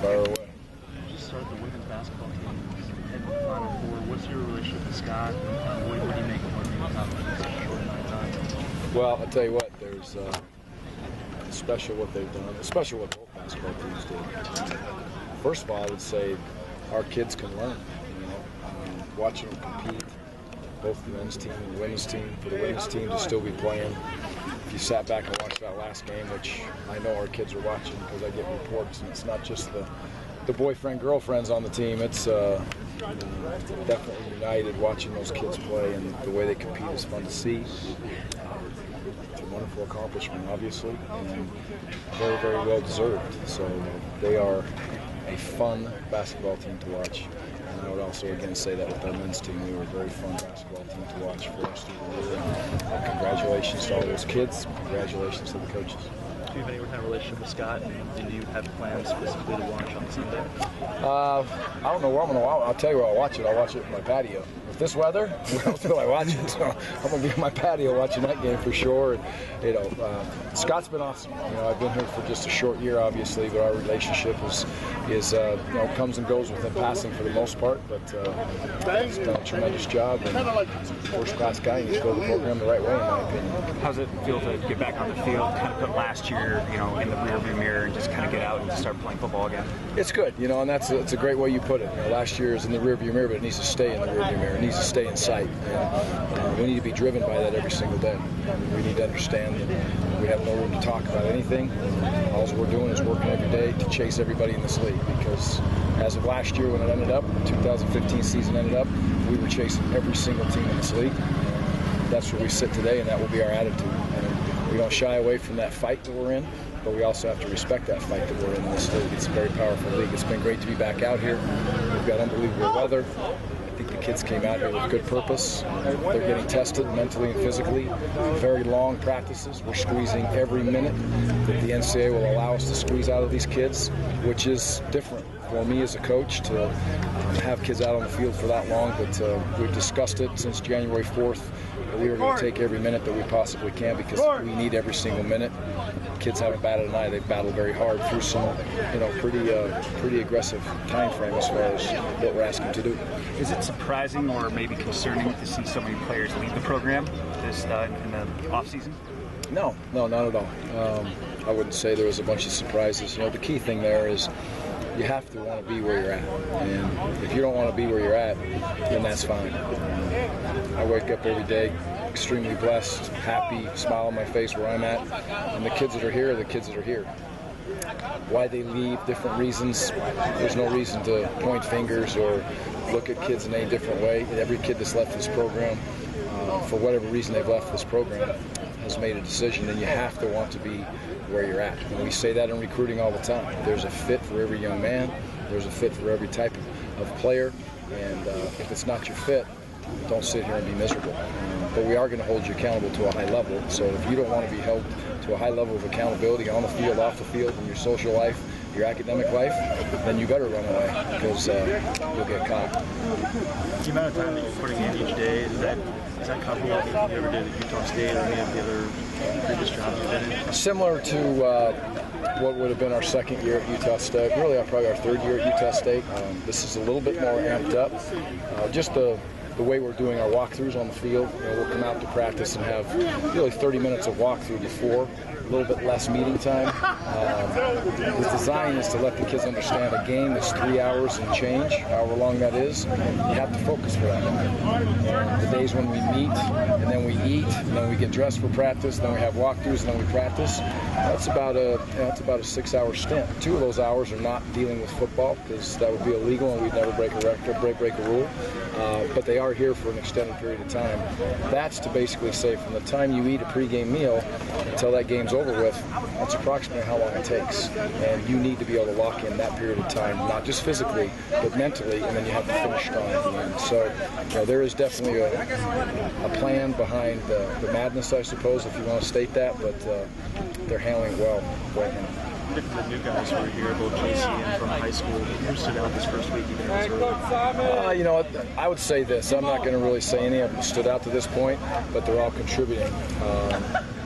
Fire away. Just start the women's basketball team heading to the Final Four. What's your relationship with Scott? And what do you make of what they've done in such a short amount of time? Well, I'll tell you what, there's special what they've done, especially what both basketball teams did. First of all, I would say our kids can learn. Watching them compete, both the men's team and the women's team. For the women's team to still be playing, if you sat back and watched that last game, which I know our kids are watching because I get reports, and it's not just the boyfriend, girlfriends on the team. It's definitely united watching those kids play, and the way they compete is fun to see. It's a wonderful accomplishment, obviously, and very, very well deserved. So they are a fun basketball team to watch. And I would also again say that with our men's team, we were a very fun basketball team to watch for us through the year. And congratulations to all those kids. Congratulations to the coaches. Do you have any kind of relationship with Scott, and do you have plans specifically to watch on Sunday? I don't know where I'm going to watch. I'll tell you where I'll watch it. I'll watch it in my patio. With this weather, where else will I watch it? So I'm going to be in my patio watching that game for sure. And, Scott's been awesome. I've been here for just a short year, obviously, but our relationship is comes and goes within passing for the most part. But he's done a tremendous job, and he's a first-class guy, and he's built the program the right way, in my opinion. How's it feel to get back on the field, kind of put last year, in the rearview mirror, and just kind of get out and just start playing football again? It's good, and that's a great way you put it. Last year is in the rearview mirror, but it needs to stay in the rearview mirror. It needs to stay in sight. And we need to be driven by that every single day. We need to understand that we have no room to talk about anything. All we're doing is working every day to chase everybody in this league, because as of last year when it ended up, the 2015 season ended up, we were chasing every single team in this league. That's where we sit today, and that will be our attitude. And we don't shy away from that fight that we're in, but we also have to respect that fight that we're in this league. It's a very powerful league. It's been great to be back out here. We've got unbelievable weather. I think the kids came out here with good purpose. They're getting tested mentally and physically. Very long practices. We're squeezing every minute that the NCAA will allow us to squeeze out of these kids, which is different for me as a coach to have kids out on the field for that long. But we've discussed it since January 4th. We are going to take every minute that we possibly can, because we need every single minute. Kids haven't batted an eye. They've battled very hard through some, pretty aggressive time frame as far as what we're asking to do. Is it surprising or maybe concerning to see so many players leave the program this in the off season? No, not at all. I wouldn't say there was a bunch of surprises. The key thing there is you have to want to be where you're at, and if you don't want to be where you're at, then that's fine. I wake up every day extremely blessed, happy, smile on my face where I'm at, and the kids that are here are the kids that are here. Why they leave, different reasons. There's no reason to point fingers or look at kids in any different way. Every kid that's left this program, for whatever reason they've left this program, has made a decision, and you have to want to be where you're at. And we say that in recruiting all the time. There's a fit for every young man. There's a fit for every type of player. And if it's not your fit, don't sit here and be miserable. But we are going to hold you accountable to a high level. So if you don't want to be held to a high level of accountability on the field, off the field, in your social life, your academic life, then you better run away, because you'll get caught. The amount of time that you're putting in each day, is that comparable to what you ever did at Utah State or any of the other previous jobs you've been in? Similar to what would have been our second year at Utah State, really probably our third year at Utah State. This is a little bit more amped up. Just the way we're doing our walkthroughs on the field. We'll come out to practice and have really 30 minutes of walkthrough before, a little bit less meeting time. The design is to let the kids understand a game is 3 hours and change, however long that is. You have to focus for that. The days when we meet, and then we eat, and then we get dressed for practice, then we have walkthroughs, and then we practice. That's about a 6-hour stint. 2 of those hours are not dealing with football, because that would be illegal and we'd never break a rule. But they are here for an extended period of time. That's to basically say from the time you eat a pregame meal until that game's over with, that's approximately how long it takes. And you need to be able to lock in that period of time, not just physically, but mentally, and then you have to finish strong at the end. So there is definitely a plan behind the madness, I suppose, if you want to state that, but they're handling it well right now. The new guys who are here, both JC and from high school, who stood out this first week even this early? I would say this. I'm not going to really say any of them stood out to this point, but they're all contributing.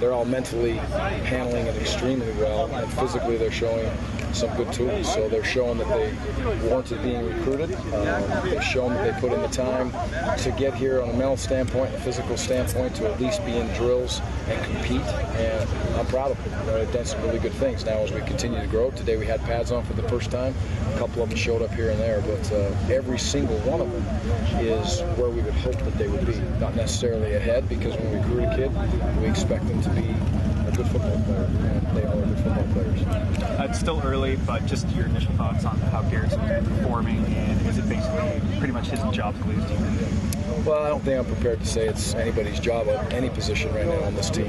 They're all mentally handling it extremely well, and physically they're showing some good tools. So they're showing that they warranted being recruited. They've shown that they put in the time to get here on a mental standpoint, a physical standpoint, to at least be in drills and compete. And I'm proud of them. They've done some really good things. Now as we continue to grow, today we had pads on for the first time. A couple of them showed up here and there, but every single one of them is where we would hope that they would be. Not necessarily ahead, because when we recruit a kid, we expect them to be a good football player, and they are good football players. It's still early, but just your initial thoughts on how Garrett's performing, and is it basically pretty much his job to lose, do you think? Well, I don't think I'm prepared to say it's anybody's job at any position right now on this team.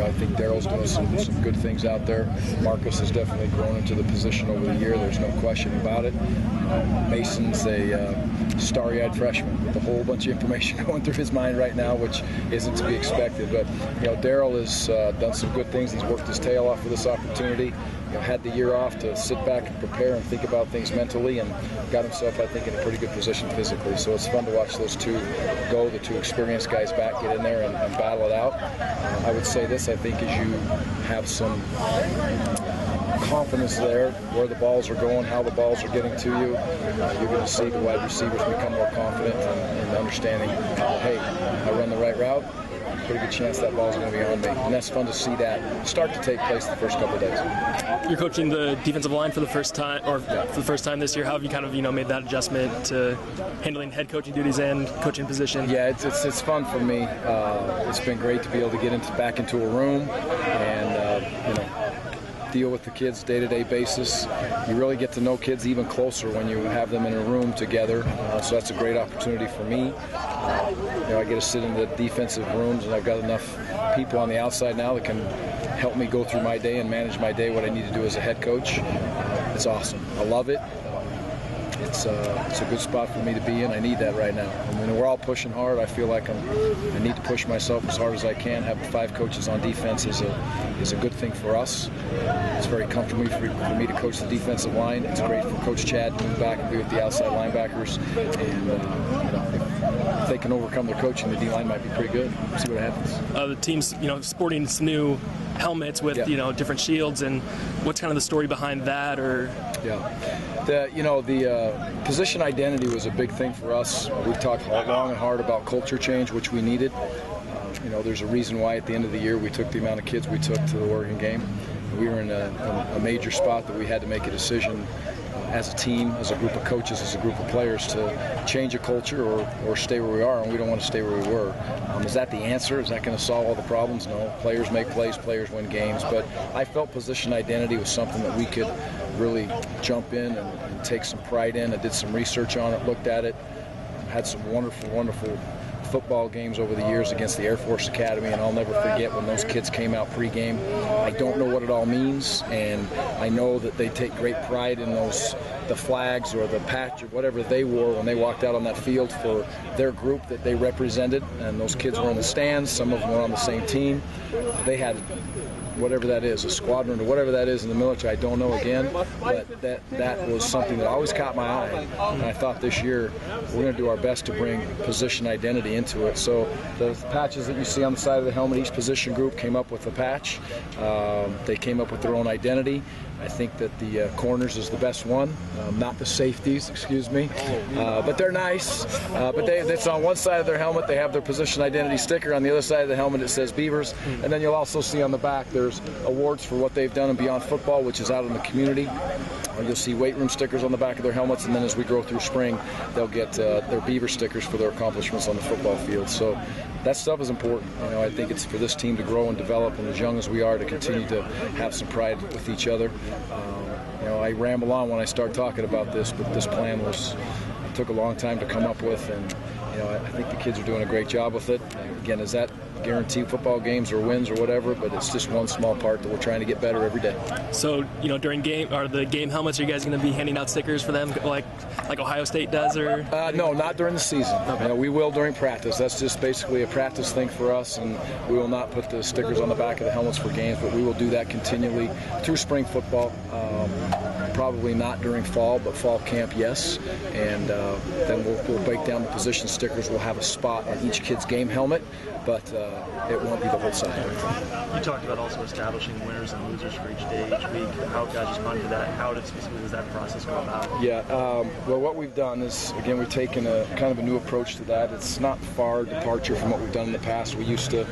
I think Daryl's doing some good things out there. Marcus has definitely grown into the position over the year. There's no question about it. Mason's a starry-eyed freshman with a whole bunch of information going through his mind right now, which isn't to be expected. But Daryl has done some good things. He's worked his tail off for this opportunity. Had the year off to sit back and prepare and think about things mentally, and got himself, I think, in a pretty good position physically. So it's fun to watch those two go, the two experienced guys back, get in there and battle it out. I would say this, I think, as you have some confidence there, where the balls are going, how the balls are getting to you, you're going to see the wide receivers become more confident and understanding, hey, I run the right route, pretty good chance that ball's going to be on me. And that's fun to see that start to take place the first couple of days. You're coaching the defensive line for the first time, or for the first time this year. How have you kind of made that adjustment to handling head coaching duties and coaching position? Yeah, it's fun for me. It's been great to be able to get back into a room and deal with the kids day-to-day basis. You really get to know kids even closer when you have them in a room together. So that's a great opportunity for me. I get to sit in the defensive rooms, and I've got enough people on the outside now that can help me go through my day and manage my day, what I need to do as a head coach. It's awesome. I love it. It's a good spot for me to be in. I need that right now. I mean, we're all pushing hard. I feel like I need to push myself as hard as I can. Having 5 coaches on defense is a good thing for us. It's very comfortable for me to coach the defensive line. It's great for Coach Chad to move back and be with the outside linebackers. And if they can overcome their coaching, the D-line might be pretty good. We'll see what happens. The team's sporting some new helmets with different shields, and what's kind of the story behind that? Or the position identity was a big thing for us. We've talked long and hard about culture change, which we needed. There's a reason why at the end of the year we took the amount of kids we took to the Oregon game. We were in a major spot that we had to make a decision as a team, as a group of coaches, as a group of players, to change a culture or stay where we are, and we don't want to stay where we were. Is that the answer? Is that going to solve all the problems? No. Players make plays, players win games, but I felt position identity was something that we could really jump in and take some pride in. I did some research on it, looked at it, had some wonderful, wonderful football games over the years against the Air Force Academy, and I'll never forget when those kids came out pregame. I don't know what it all means, and I know that they take great pride in the flags or the patch or whatever they wore when they walked out on that field for their group that they represented, and those kids were in the stands. Some of them were on the same team. They had whatever that is, a squadron or whatever that is in the military, I don't know again, but that was something that always caught my eye, and I thought this year we're going to do our best to bring position identity into it. So the patches that you see on the side of the helmet, each position group came up with a patch. They came up with their own identity. I think that the corners is the best one, not the safeties, excuse me, but they're nice. But it's on one side of their helmet, they have their position identity sticker. On the other side of the helmet, it says Beavers. And then you'll also see on the back there's awards for what they've done in Beyond Football, which is out in the community. You'll see weight room stickers on the back of their helmets, and then as we grow through spring, they'll get their Beaver stickers for their accomplishments on the football field. So that stuff is important. I think it's for this team to grow and develop, and as young as we are, to continue to have some pride with each other. I ramble on when I start talking about this, but this plan took a long time to come up with, and I think the kids are doing a great job with it. Again, is that guarantee football games or wins or whatever, but it's just one small part that we're trying to get better every day. So, during the game helmets, are you guys going to be handing out stickers for them like Ohio State does, or? No, not during the season. Okay. We will during practice. That's just basically a practice thing for us, and we will not put the stickers on the back of the helmets for games, but we will do that continually through spring football. Probably not during fall, but fall camp, yes. And then we'll break down the position stickers. We'll have a spot on each kid's game helmet, but it won't be the whole side. You talked about also establishing winners and losers for each day, each week. How guys respond to that? How does that process go about? Yeah, well, what we've done is, again, we've taken a kind of a new approach to that. It's not far departure from what we've done in the past. We used to,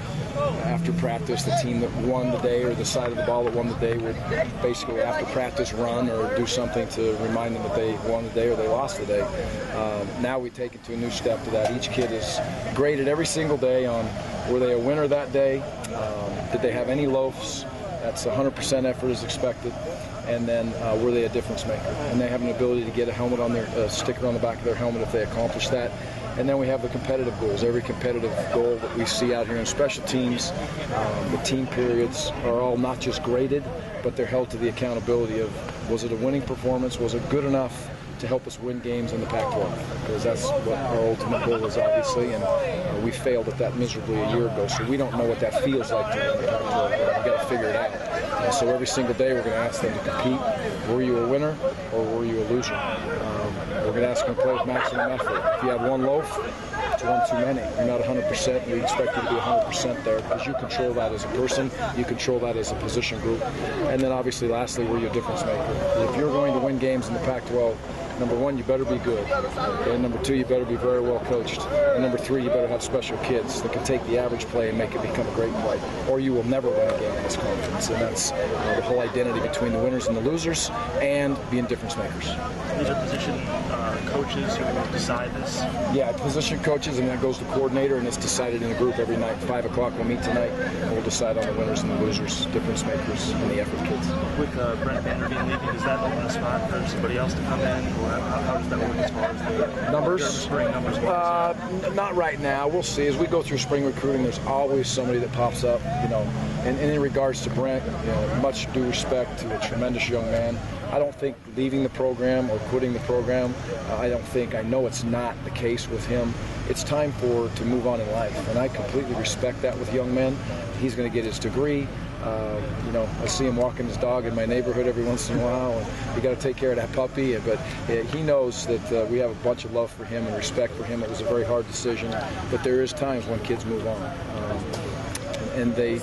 after practice, the team that won the day or the side of the ball that won the day would basically, after practice, run or do something to remind them that they won the day or they lost the day. Now we take it to a new step to that. Each kid is graded every single day on were they a winner that day, did they have any loafs, that's 100% effort is expected, and then were they a difference maker. And they have an ability to get a helmet on their sticker on the back of their helmet if they accomplish that. And then we have the competitive goals. Every competitive goal that we see out here in special teams, the team periods are all not just graded, but they're held to the accountability of, was it a winning performance? Was it good enough to help us win games in the Pac-12? Because that's what our ultimate goal is, obviously, and we failed at that miserably a year ago, so we don't know what that feels like to win the Pac-12. We've got to figure it out. So every single day we're going to ask them to compete. Were you a winner or were you a loser? We're going to ask them to play with maximum effort. If you have one loaf, it's one too many. You're not 100%. We expect you to be 100% there because you control that as a person. You control that as a position group. And then obviously, lastly, were you a difference maker? If you're going to win games in the Pac-12, number one, you better be good. Okay? Number two, you better be very well coached. And number three, you better have special kids that can take the average play and make it become a great play. Or you will never win a game in this conference. And that's the whole identity between the winners and the losers and being difference makers. These are position coaches who decide this? Yeah, position coaches, and that goes to coordinator, and it's decided in a group every night. 5 o'clock we'll meet tonight, and we'll decide on the winners and the losers, difference makers, and the effort kids. With Brent Vanderveen leaving, does that open a spot for somebody else to come in, or how does that work as far as the numbers? Spring numbers Not right now. We'll see. As we go through spring recruiting, there's always somebody that pops up, And in regards to Brent, much due respect to a tremendous young man. I don't think leaving the program or quitting the program, I know it's not the case with him. It's time to move on in life, and I completely respect that with young men. He's going to get his degree. I see him walking his dog in my neighborhood every once in a while, and you got to take care of that puppy. But he knows that we have a bunch of love for him and respect for him. It was a very hard decision, but there is times when kids move on. And they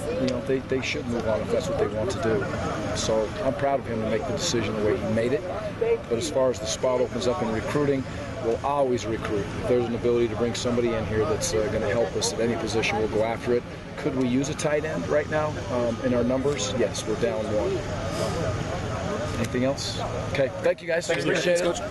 should move on if that's what they want to do. So I'm proud of him to make the decision the way he made it. But as far as the spot opens up in recruiting, we'll always recruit. If there's an ability to bring somebody in here that's going to help us at any position, we'll go after it. Could we use a tight end right now in our numbers? Yes, we're down one. Anything else? Okay, thank you guys. Appreciate it.